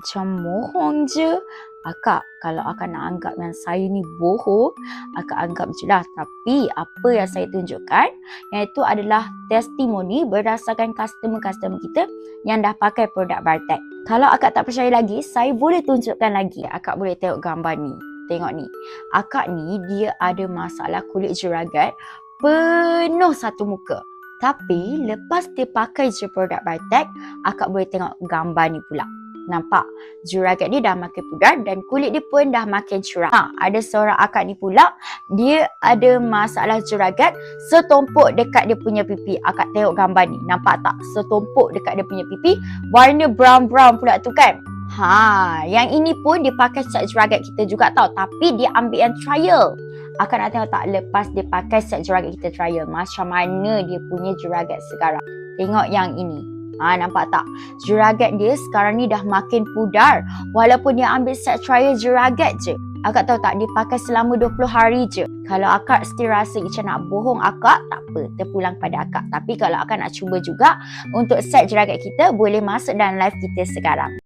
macam bohong je. Akak, kalau akak nak anggap yang saya ni bohong, akak anggap je lah. Tapi apa yang saya tunjukkan, iaitu adalah testimoni berdasarkan customer-customer kita yang dah pakai produk Bartek. Kalau akak tak percaya lagi, saya boleh tunjukkan lagi. Akak boleh tengok gambar ni. Tengok ni. Akak ni dia ada masalah kulit juragat penuh satu muka. Tapi lepas dia pakai je produk Bartek, akak boleh tengok gambar ni pula. Nampak? Juragat dia dah makin pudar dan kulit dia pun dah makin cerah. Ada seorang akak ni pula, dia ada masalah juragat setumpuk dekat dia punya pipi. Akak tengok gambar ni. Nampak tak? Setumpuk dekat dia punya pipi. Warna brown-brown pula tu kan? Yang ini pun dia pakai set juragat kita juga tau. Tapi dia ambil yang trial. Akak nak tengok tak lepas dia pakai set juragat kita trial, macam mana dia punya juragat sekarang. Tengok yang ini. Nampak tak? Juragat dia sekarang ni dah makin pudar. Walaupun dia ambil set trial juragat je. Akak tahu tak? Dia pakai selama 20 hari je. Kalau akak still rasa macam nak bohong akak, tak apa. Terpulang pada akak. Tapi kalau akak nak cuba juga untuk set juragat kita, boleh masuk dalam live kita sekarang.